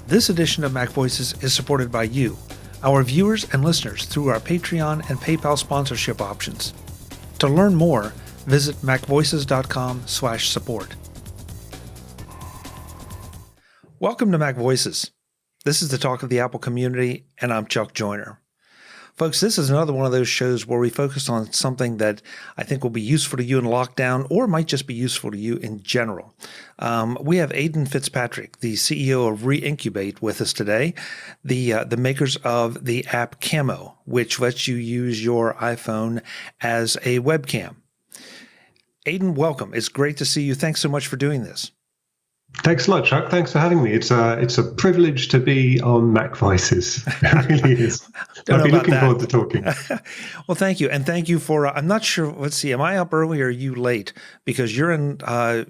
This edition of Mac Voices is supported by you, our viewers and listeners, through our Patreon and PayPal sponsorship options. To learn more, visit macvoices.com/support. Welcome to Mac Voices. This is the talk of the Apple community, and I'm Chuck Joyner. Folks, this is another one of those shows where we focus on something that I think will be useful to you in lockdown or might just be useful to you in general. We have Aidan Fitzpatrick, the CEO of Reincubate, with us today, the makers of the app Camo, which lets you use your iPhone as a webcam. Aidan, welcome. It's great to see you. Thanks so much for doing this. Thanks a lot, Chuck. Thanks for having me. It's a privilege to be on Mac Voices. It really is. I'll be looking forward to talking. Well, thank you. And thank you for, I'm not sure, let's see, am I up early or are you late? Because you're in the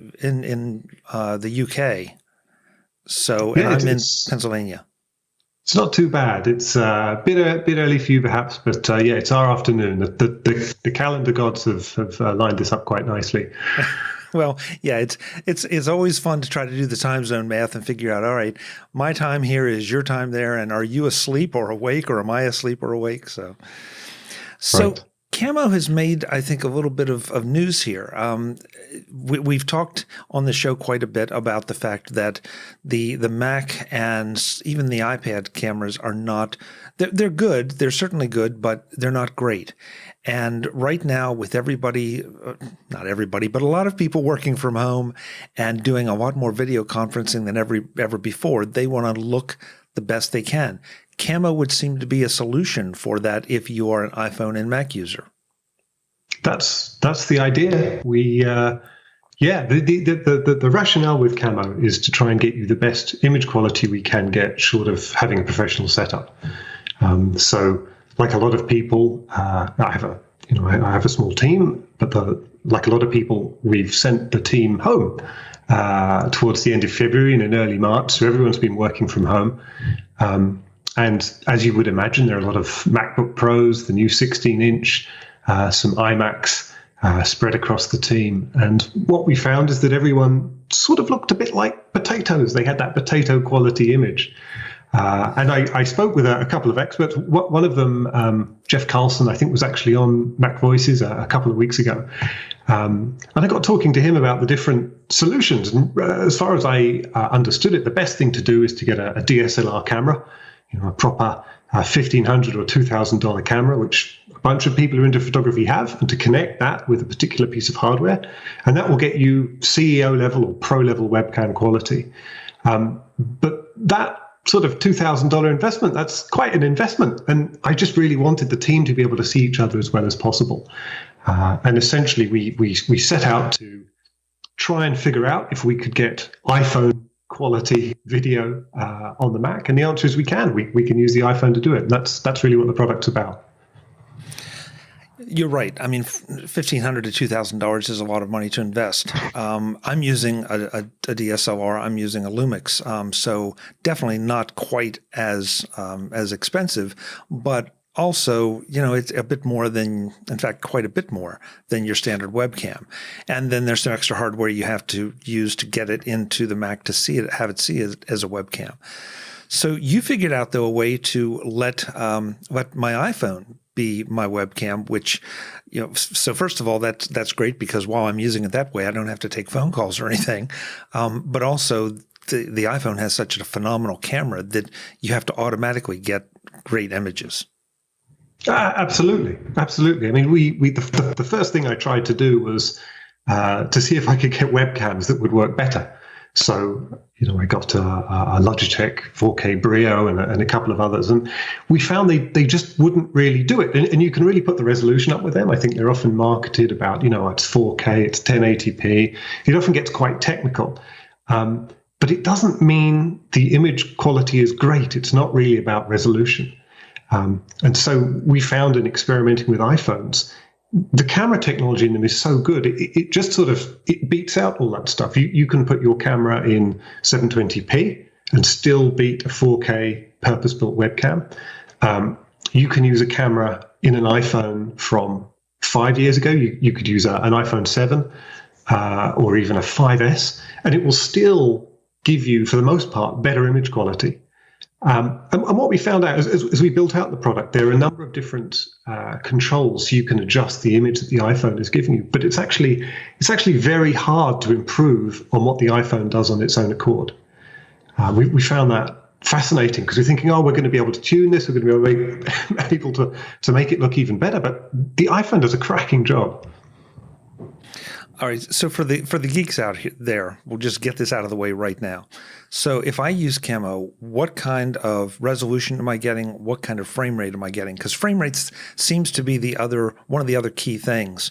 UK. So, and I'm in Pennsylvania. It's not too bad. It's a bit early for you perhaps, but yeah, it's our afternoon. The calendar gods have lined this up quite nicely. Well, yeah, it's always fun to try to do the time zone math and figure out, all right, my time here is your time there, and are you asleep or awake, or am I asleep or awake? So right. Camo has made, I think, a little bit of news here. We've talked on the show quite a bit about the fact that the Mac and even the iPad cameras are not, they're good, they're certainly good, but they're not great. And right now, with everybody, not everybody, but a lot of people working from home and doing a lot more video conferencing than ever before, they want to look the best they can. Camo would seem to be a solution for that if you are an iPhone and Mac user. That's the idea. The rationale with Camo is to try and get you the best image quality we can get, short of having a professional setup. So, like a lot of people, I have a small team, but like a lot of people, we've sent the team home towards the end of February and in early March. So everyone's been working from home. And as you would imagine, there are a lot of MacBook Pros, the new 16-inch, some iMacs spread across the team. And what we found is that everyone sort of looked a bit like potatoes. They had that potato quality image. And I spoke with a couple of experts. One of them, Jeff Carlson, I think was actually on Mac Voices a couple of weeks ago. And I got talking to him about the different solutions. And as far as I understood it, the best thing to do is to get a DSLR camera, a proper $1,500 or $2,000 camera, which a bunch of people who are into photography have, and to connect that with a particular piece of hardware. And that will get you CEO level or pro level webcam quality. But that sort of $2,000 investment, that's quite an investment. And I just really wanted the team to be able to see each other as well as possible. And essentially, we set out to try and figure out if we could get iPhone quality video on the Mac. And the answer is we can. We can use the iPhone to do it. And that's really what the product's about. You're right. I mean, $1,500 to $2,000 is a lot of money to invest. I'm using a DSLR. I'm using a Lumix, so definitely not quite as expensive, but also, it's a bit more than, in fact, quite a bit more than your standard webcam. And then there's some extra hardware you have to use to get it into the Mac to see it, have it see it as a webcam. So you figured out, though, a way to let my iPhone be my webcam, which, so first of all, that's great because while I'm using it that way, I don't have to take phone calls or anything. But also the iPhone has such a phenomenal camera that you have to automatically get great images. Absolutely. I mean, the first thing I tried to do was to see if I could get webcams that would work better. So, I got a Logitech 4K Brio and a couple of others, and we found they just wouldn't really do it. And you can really put the resolution up with them. I think they're often marketed about, it's 4K, it's 1080p. It often gets quite technical. But it doesn't mean the image quality is great. It's not really about resolution. And so we found in experimenting with iPhones, the camera technology in them is so good, it just sort of, it beats out all that stuff. You can put your camera in 720p and still beat a 4K purpose-built webcam. You can use a camera in an iPhone from 5 years ago. You could use an iPhone 7 or even a 5S, and it will still give you, for the most part, better image quality. And what we found out as we built out the product, there are a number of different controls so you can adjust the image that the iPhone is giving you. But it's actually very hard to improve on what the iPhone does on its own accord. We found that fascinating because we're thinking, we're going to be able to tune this, we're going to be able to make it look even better. But the iPhone does a cracking job. All right. So for the geeks out there, we'll just get this out of the way right now. So if I use Camo, what kind of resolution am I getting? What kind of frame rate am I getting? Because frame rates seems to be one of the other key things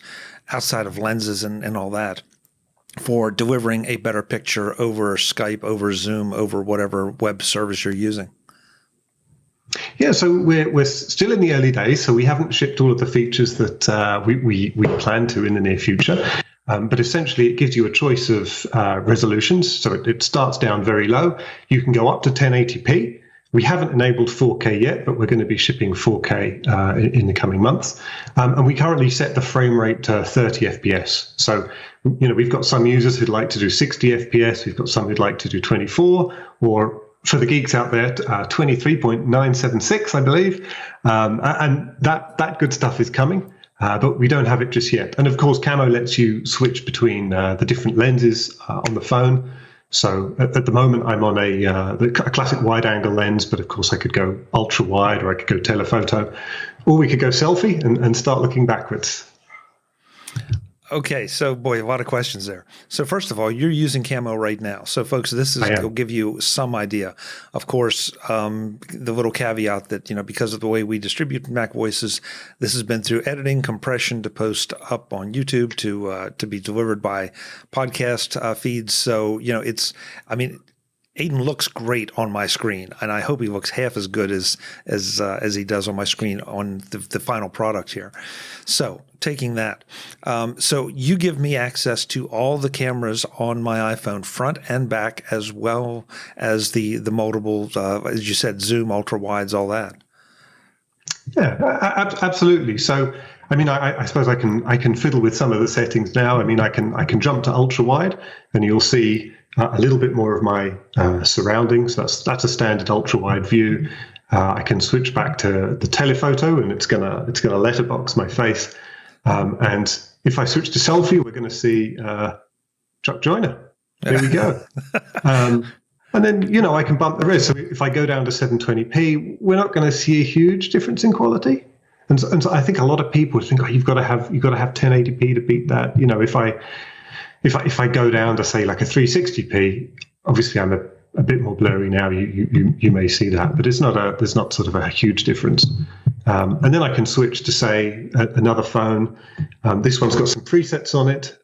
outside of lenses and all that for delivering a better picture over Skype, over Zoom, over whatever web service you're using. Yeah, so we're still in the early days, so we haven't shipped all of the features that we plan to in the near future. But essentially, it gives you a choice of resolutions. So it starts down very low. You can go up to 1080p. We haven't enabled 4K yet, but we're going to be shipping 4K in the coming months. And we currently set the frame rate to 30 FPS. So, we've got some users who'd like to do 60 FPS. We've got some who'd like to do 24, or for the geeks out there, 23.976, I believe. And that good stuff is coming. But we don't have it just yet. And of course, Camo lets you switch between the different lenses on the phone. So at the moment, I'm on a classic wide-angle lens, but of course, I could go ultra-wide, or I could go telephoto, or we could go selfie and start looking backwards. Okay, so boy, a lot of questions there. So first of all, you're using Camo right now. So folks, will give you some idea. Of course, the little caveat that, because of the way we distribute MacVoices, this has been through editing, compression to post up on YouTube to be delivered by podcast feeds. So, Aidan looks great on my screen, and I hope he looks half as good as he does on my screen on the final product here. So taking that, so you give me access to all the cameras on my iPhone, front and back, as well as the multiple, as you said, zoom, ultra wides, all that. Yeah, absolutely. So, I suppose I can fiddle with some of the settings now. I can jump to ultra wide, and you'll see a little bit more of my surroundings. That's a standard ultra wide view. I can switch back to the telephoto, and it's gonna letterbox my face. And if I switch to selfie, we're going to see Chuck Joyner. There we go. And then I can bump the res. So if I go down to 720p, we're not going to see a huge difference in quality. And so I think a lot of people think, you've got to have 1080p to beat that. If I go down to say like a 360p, obviously I'm a bit more blurry now. You may see that, but there's not sort of a huge difference. And then I can switch to say another phone. This one's got some presets on it.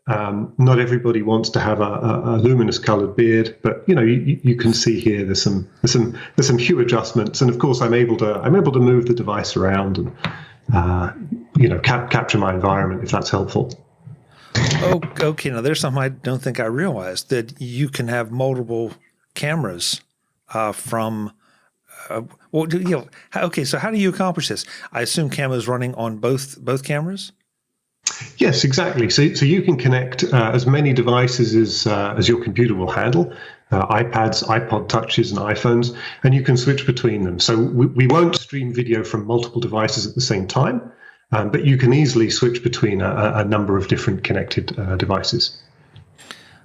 Not everybody wants to have a luminous coloured beard, but you can see here there's some hue adjustments, and of course I'm able to move the device around and capture my environment if that's helpful. Oh, okay. Now there's something I don't think I realized, that you can have multiple cameras from. Okay. So how do you accomplish this? I assume Camo is running on both cameras. Yes, exactly. So you can connect as many devices as your computer will handle, iPads, iPod Touches, and iPhones, and you can switch between them. So we won't stream video from multiple devices at the same time, but you can easily switch between a number of different connected devices.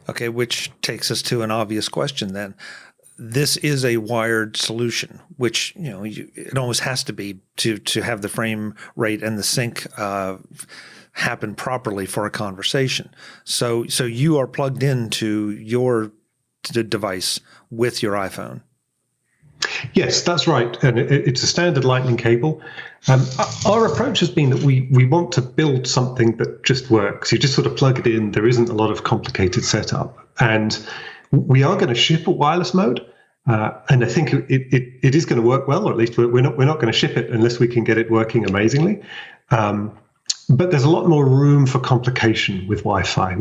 Okay, which takes us to an obvious question then. This is a wired solution, which it almost has to be to have the frame rate and the sync happen properly for a conversation. So you are plugged into your device with your iPhone. Yes, that's right, and it's a standard Lightning cable. Our approach has been that we want to build something that just works. You just sort of plug it in. There isn't a lot of complicated setup, and we are going to ship a wireless mode, and I think it is going to work well, or at least we're not going to ship it unless we can get it working amazingly. But there's a lot more room for complication with Wi-Fi.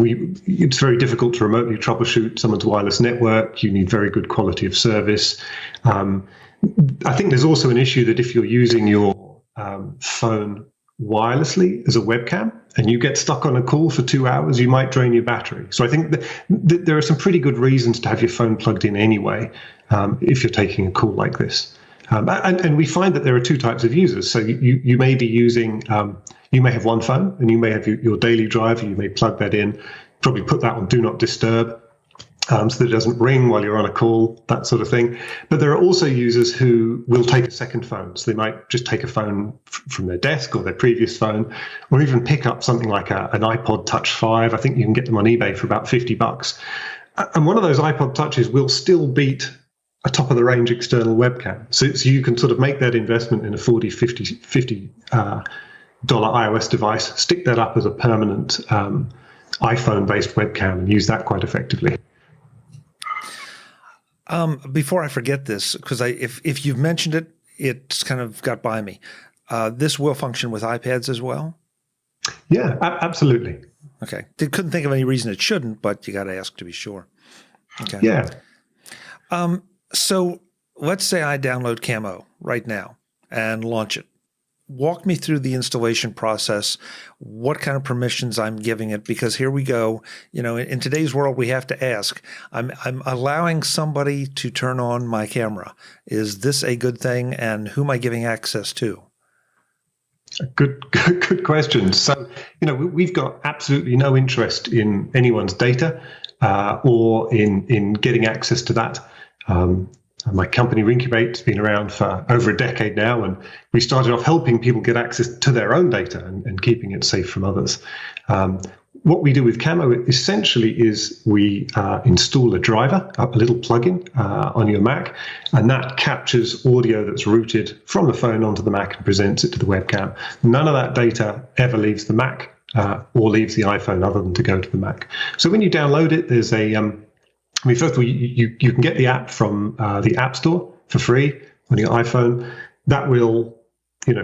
It's very difficult to remotely troubleshoot someone's wireless network. You need very good quality of service. I think there's also an issue that if you're using your phone wirelessly as a webcam and you get stuck on a call for 2 hours, you might drain your battery. So I think that there are some pretty good reasons to have your phone plugged in anyway if you're taking a call like this. And we find that there are two types of users. So you may be using, you may have one phone and you may have your daily driver. You may plug that in, probably put that on Do Not Disturb so that it doesn't ring while you're on a call, that sort of thing. But there are also users who will take a second phone. So they might just take a phone from their desk or their previous phone, or even pick up something like an iPod Touch 5. I think you can get them on eBay for about $50. And one of those iPod Touches will still beat a top-of-the-range external webcam. So you can sort of make that investment in a $40, $50 iOS device, stick that up as a permanent iPhone-based webcam and use that quite effectively. Before I forget this, because if you've mentioned it, it's kind of got by me. This will function with iPads as well? Yeah, absolutely. Okay. Couldn't think of any reason it shouldn't, but you got to ask to be sure. Okay. Yeah. So let's say I download Camo right now and launch it. Walk me through the installation process, what kind of permissions I'm giving it, because here we go. You know, in today's world, we have to ask, I'm allowing somebody to turn on my camera. Is this a good thing? And who am I giving access to? Good question. So, you know, we've got absolutely no interest in anyone's data or in getting access to that. My company, Reincubate, has been around for over a decade now, and we started off helping people get access to their own data and keeping it safe from others. What we do with Camo essentially is we install a driver, a little plugin on your Mac, and that captures audio that's routed from the phone onto the Mac and presents it to the webcam. None of that data ever leaves the Mac or leaves the iPhone other than to go to the Mac. So when you download it, there's first of all, you can get the app from the App Store for free on your iPhone. That will,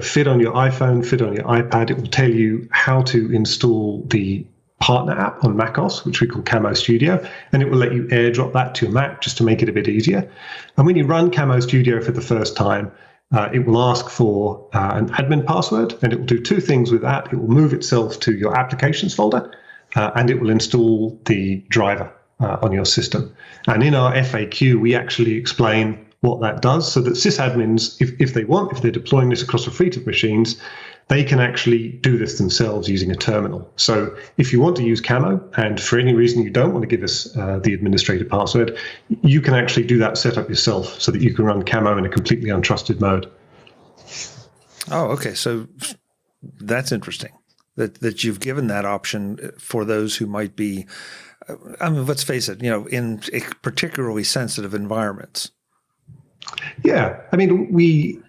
fit on your iPhone, fit on your iPad. It will tell you how to install the partner app on macOS, which we call Camo Studio, and it will let you airdrop that to your Mac just to make it a bit easier. And when you run Camo Studio for the first time, it will ask for an admin password, and it will do two things with that. It will move itself to your applications folder, and it will install the driver on your system. And in our FAQ, we actually explain what that does so that sysadmins, if they want, if they're deploying this across a fleet of machines, they can actually do this themselves using a terminal. So if you want to use Camo, and for any reason you don't want to give us the administrator password, you can actually do that setup yourself so that you can run Camo in a completely untrusted mode. Oh, okay. So that's interesting that you've given that option for those who might be, let's face it, in particularly sensitive environments. Yeah. I mean, with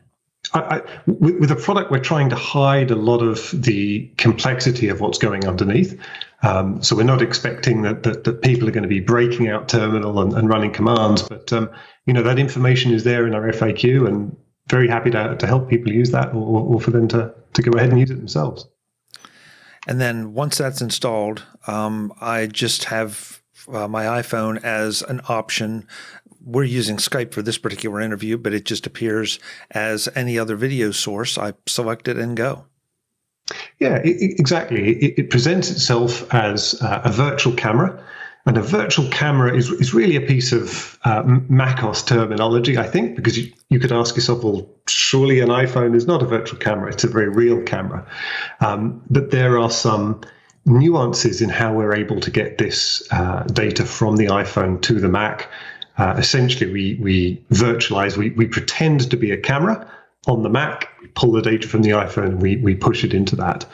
a product, we're trying to hide a lot of the complexity of what's going underneath. So we're not expecting that people are going to be breaking out terminal and running commands. But, that information is there in our FAQ, and very happy to help people use that or for them to go ahead and use it themselves. And then once that's installed, I just have my iPhone as an option. We're using Skype for this particular interview, but it just appears as any other video source. I select it and go. Yeah, exactly. It presents itself as a virtual camera. And a virtual camera is really a piece of macOS terminology, I think, because you could ask yourself, well, surely an iPhone is not a virtual camera. It's a very real camera. But there are some nuances in how we're able to get this data from the iPhone to the Mac. Essentially, we virtualize, we pretend to be a camera on the Mac, we pull the data from the iPhone, we push it into that.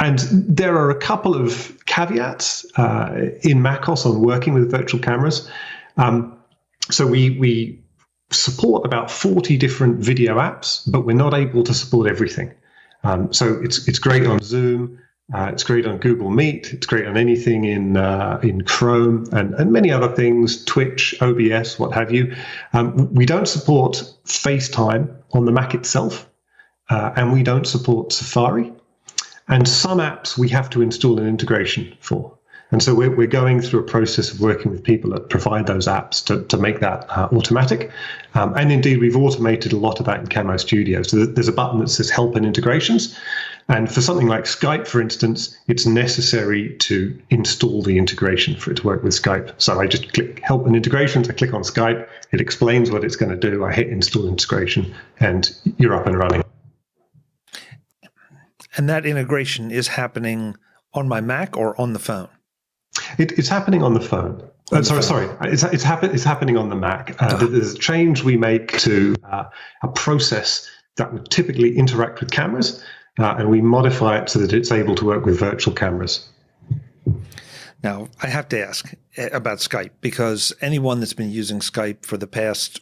And there are a couple of caveats in macOS on working with virtual cameras. So we support about 40 different video apps, but we're not able to support everything. So it's great on Zoom, it's great on Google Meet, it's great on anything in Chrome and many other things, Twitch, OBS, what have you. We don't support FaceTime on the Mac itself, and we don't support Safari. And some apps we have to install an integration for. And so we're going through a process of working with people that provide those apps to make that automatic. And indeed, we've automated a lot of that in Camo Studio. So there's a button that says Help and Integrations. And for something like Skype, for instance, it's necessary to install the integration for it to work with Skype. So I just click Help and Integrations, I click on Skype, it explains what it's going to do, I hit Install Integration, and you're up and running. And that integration is happening on my Mac or on the phone? It's happening on the phone. Sorry. It's happening on the Mac. There's a change we make to a process that would typically interact with cameras, and we modify it so that it's able to work with virtual cameras. Now, I have to ask about Skype, because anyone that's been using Skype for the past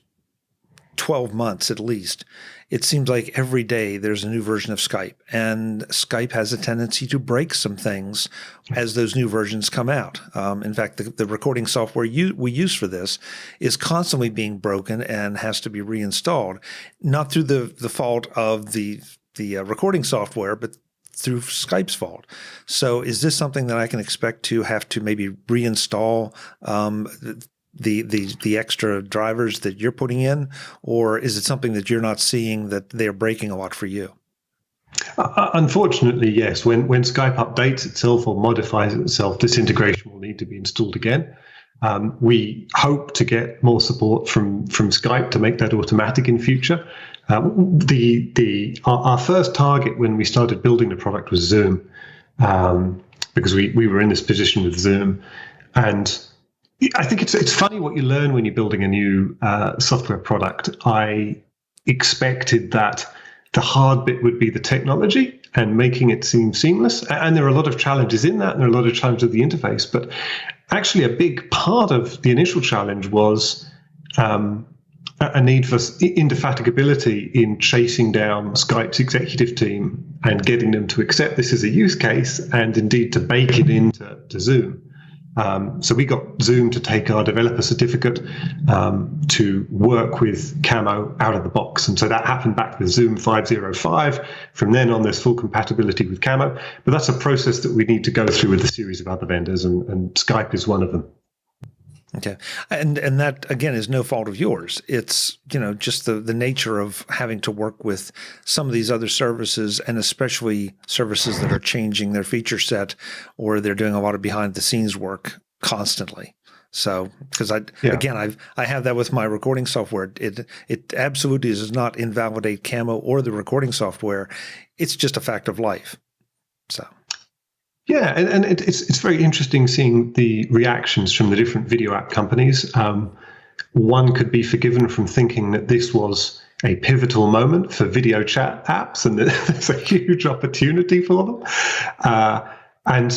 12 months at least, it seems like every day there's a new version of Skype, and Skype has a tendency to break some things as those new versions come out. In fact, the recording software we use for this is constantly being broken and has to be reinstalled, not through the fault of the recording software, but through Skype's fault. So is this something that I can expect to have to maybe reinstall the extra drivers that you're putting in, or is it something that you're not seeing that they're breaking a lot for you? Unfortunately, yes. When Skype updates itself or modifies itself, this integration will need to be installed again. We hope to get more support from Skype to make that automatic in future. Our first target when we started building the product was Zoom, because we were in this position with Zoom, and I think it's funny what you learn when you're building a new software product. I expected that the hard bit would be the technology and making it seem seamless. And there are a lot of challenges in that, and there are a lot of challenges with the interface. But actually, a big part of the initial challenge was a need for indefatigability in chasing down Skype's executive team and getting them to accept this as a use case, and indeed to bake it into Zoom. So we got Zoom to take our developer certificate to work with Camo out of the box. And so that happened back with Zoom 5.05. From then on, there's full compatibility with Camo. But that's a process that we need to go through with a series of other vendors, and Skype is one of them. Okay. And that, again, is no fault of yours. It's, just the nature of having to work with some of these other services, and especially services that are changing their feature set, or they're doing a lot of behind the scenes work constantly. So, because I have that with my recording software. It absolutely does not invalidate Camo or the recording software. It's just a fact of life. So. Yeah, and it's very interesting seeing the reactions from the different video app companies. One could be forgiven from thinking that this was a pivotal moment for video chat apps, and that there's a huge opportunity for them. And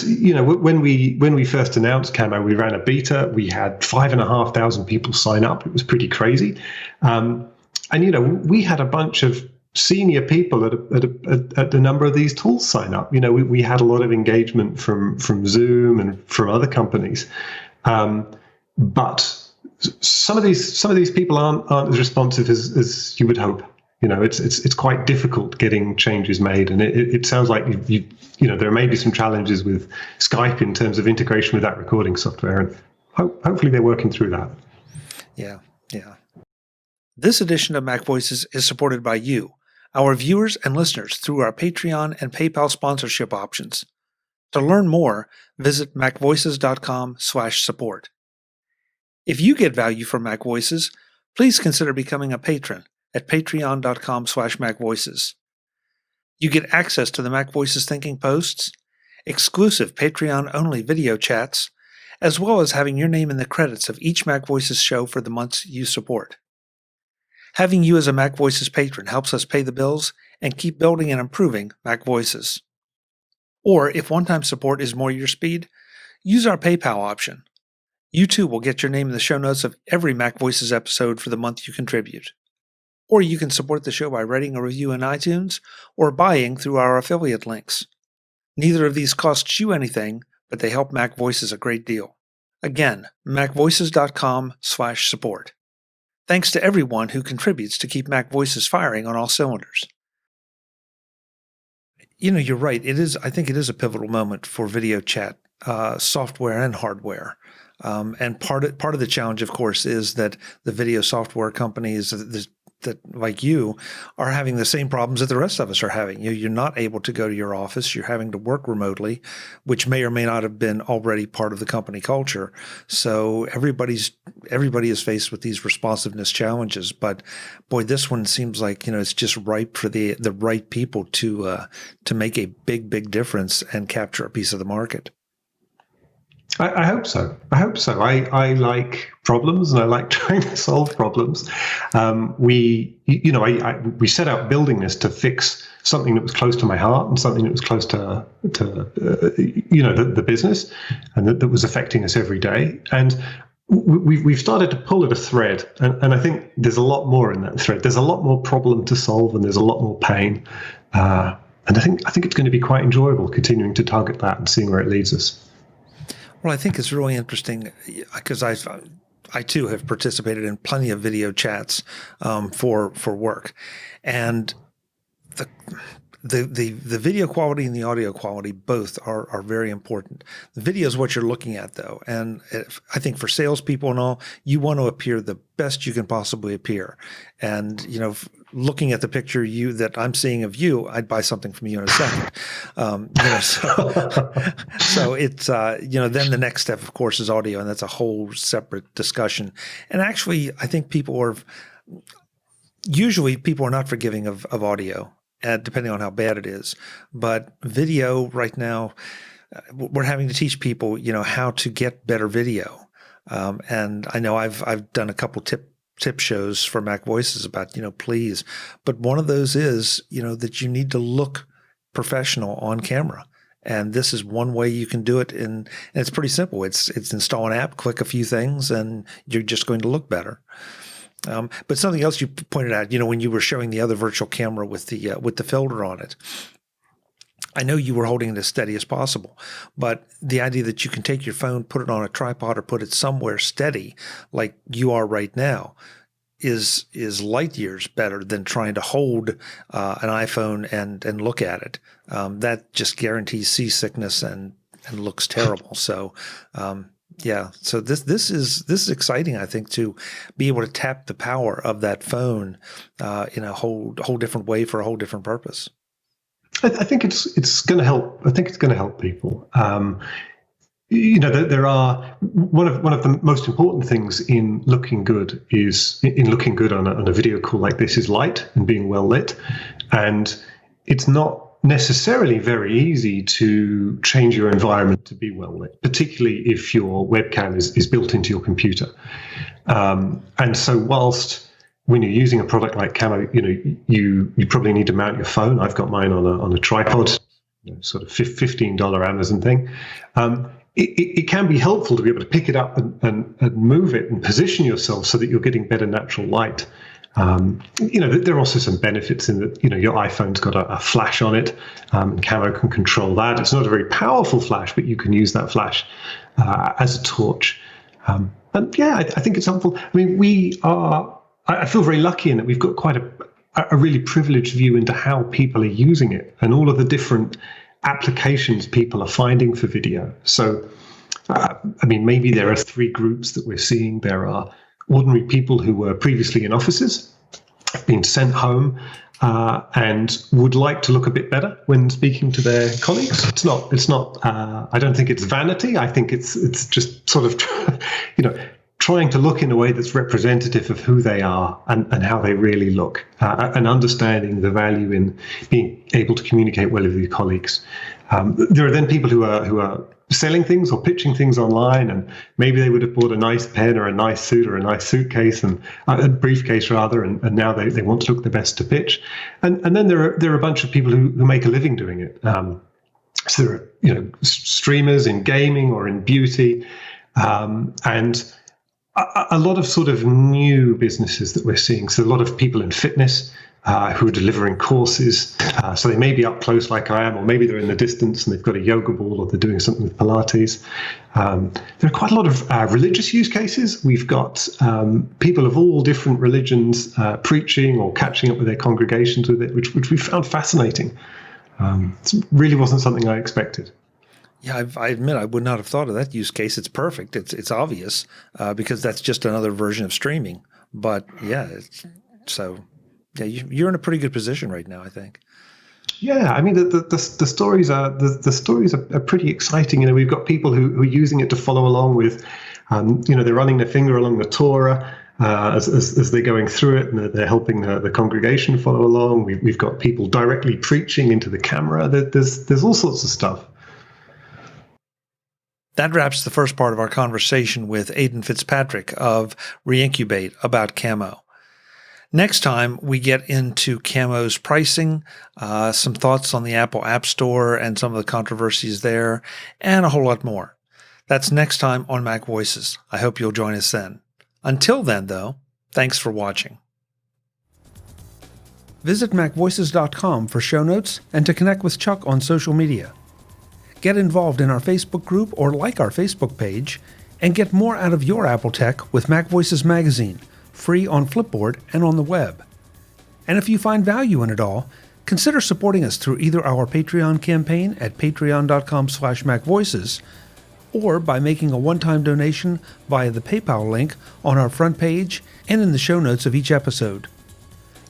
when we first announced Camo, we ran a beta. We had 5,500 people sign up. It was pretty crazy, and we had a bunch of senior people at a number of these tools sign up. We had a lot of engagement from Zoom and from other companies, but some of these people aren't as responsive as you would hope. It's quite difficult getting changes made, and it sounds like there may be some challenges with Skype in terms of integration with that recording software, and hopefully they're working through that. Yeah. This edition of MacVoices is supported by you, our viewers and listeners, through our Patreon and PayPal sponsorship options. To learn more, visit MacVoices.com/support. If you get value from MacVoices, please consider becoming a patron at patreon.com/MacVoices. You get access to the MacVoices Thinking posts, exclusive Patreon-only video chats, as well as having your name in the credits of each MacVoices show for the months you support. Having you as a MacVoices patron helps us pay the bills and keep building and improving MacVoices. Or, if one-time support is more your speed, use our PayPal option. You too will get your name in the show notes of every MacVoices episode for the month you contribute. Or you can support the show by writing a review in iTunes or buying through our affiliate links. Neither of these costs you anything, but they help MacVoices a great deal. Again, MacVoices.com/support. Thanks to everyone who contributes to keep MacVoices firing on all cylinders. You're right. I think it is a pivotal moment for video chat, software and hardware. And part of the challenge, of course, is that the video software companies, like you are having the same problems that the rest of us are having. You're not able to go to your office. You're having to work remotely, which may or may not have been already part of the company culture. So everybody is faced with these responsiveness challenges. But boy, this one seems like, it's just ripe for the right people to make a big difference and capture a piece of the market. I hope so. I like problems, and I like trying to solve problems. We set out building this to fix something that was close to my heart and something that was close to the business, and that was affecting us every day. And we've started to pull at a thread, and I think there's a lot more in that thread. There's a lot more problem to solve, and there's a lot more pain. And I think it's going to be quite enjoyable continuing to target that and seeing where it leads us. Well, I think it's really interesting because I too have participated in plenty of video chats for work, and the video quality and the audio quality both are very important. The video is what you're looking at, though, and I think for salespeople and all, you want to appear the best you can possibly appear. And looking at the picture that I'm seeing of you, I'd buy something from you in a second. So it's then the next step, of course, is audio, and that's a whole separate discussion. And actually, I think people are not forgiving of audio, depending on how bad it is. But video right now, we're having to teach people, how to get better video. And I know I've done a couple tip shows for MacVoices about, please. But one of those is, that you need to look professional on camera. And this is one way you can do it. And it's pretty simple. It's install an app, click a few things, and you're just going to look better. But something else you pointed out, when you were showing the other virtual camera with the filter on it, I know you were holding it as steady as possible, but the idea that you can take your phone, put it on a tripod, or put it somewhere steady, like you are right now, is light years better than trying to hold an iPhone and look at it. That just guarantees seasickness and looks terrible. So. So this is exciting, I think, to be able to tap the power of that phone in a whole different way for a whole different purpose. I think it's going to help. I think it's going to help people. There are one of the most important things in looking good on a video call like this is light and being well lit, and it's not necessarily very easy to change your environment to be well lit, particularly if your webcam is built into your computer. And so whilst when you're using a product like Camo, you probably need to mount your phone. I've got mine on a tripod, sort of $15 Amazon thing. It can be helpful to be able to pick it up and move it and position yourself so that you're getting better natural light. There are also some benefits in that, your iPhone's got a flash on it, and Camo can control that. It's not a very powerful flash, but you can use that flash as a torch. I think it's helpful. I mean, I feel very lucky in that we've got quite a really privileged view into how people are using it and all of the different applications people are finding for video. So, maybe there are three groups that we're seeing. There are ordinary people who were previously in offices, have been sent home, and would like to look a bit better when speaking to their colleagues. It's not. I don't think it's vanity. I think it's just sort of, trying to look in a way that's representative of who they are and how they really look, and understanding the value in being able to communicate well with your colleagues. There are then people who are selling things or pitching things online, and maybe they would have bought a nice pen or a nice suit or a nice suitcase and a briefcase rather, and now they want to look the best to pitch. And then there are a bunch of people who make a living doing it. So there are streamers in gaming or in beauty, and a lot of sort of new businesses that we're seeing. So a lot of people in fitness who are delivering courses. So they may be up close like I am, or maybe they're in the distance and they've got a yoga ball or they're doing something with Pilates. There are quite a lot of religious use cases. We've got people of all different religions preaching or catching up with their congregations with it, which we found fascinating. It really wasn't something I expected. Yeah, I admit I would not have thought of that use case. It's perfect. It's obvious because that's just another version of streaming. But yeah, so Yeah, you're in a pretty good position right now, I think. Yeah, I mean the stories are pretty exciting. We've got people who are using it to follow along with, they're running their finger along the Torah as they're going through it, and they're helping the congregation follow along. We've got people directly preaching into the camera. There's all sorts of stuff. That wraps the first part of our conversation with Aidan Fitzpatrick of Reincubate about Camo. Next time, we get into Camo's pricing, some thoughts on the Apple App Store and some of the controversies there, and a whole lot more. That's next time on Mac Voices. I hope you'll join us then. Until then, though, thanks for watching. Visit MacVoices.com for show notes and to connect with Chuck on social media. Get involved in our Facebook group or like our Facebook page, and get more out of your Apple tech with Mac Voices Magazine, free on Flipboard and on the web. And if you find value in it all, consider supporting us through either our Patreon campaign at patreon.com/MacVoices or by making a one-time donation via the PayPal link on our front page and in the show notes of each episode.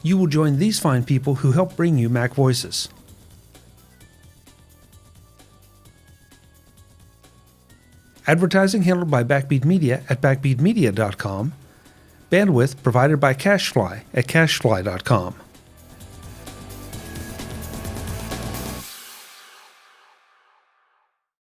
You will join these fine people who help bring you Mac Voices. Advertising handled by Backbeat Media at backbeatmedia.com. Bandwidth provided by CacheFly at cachefly.com.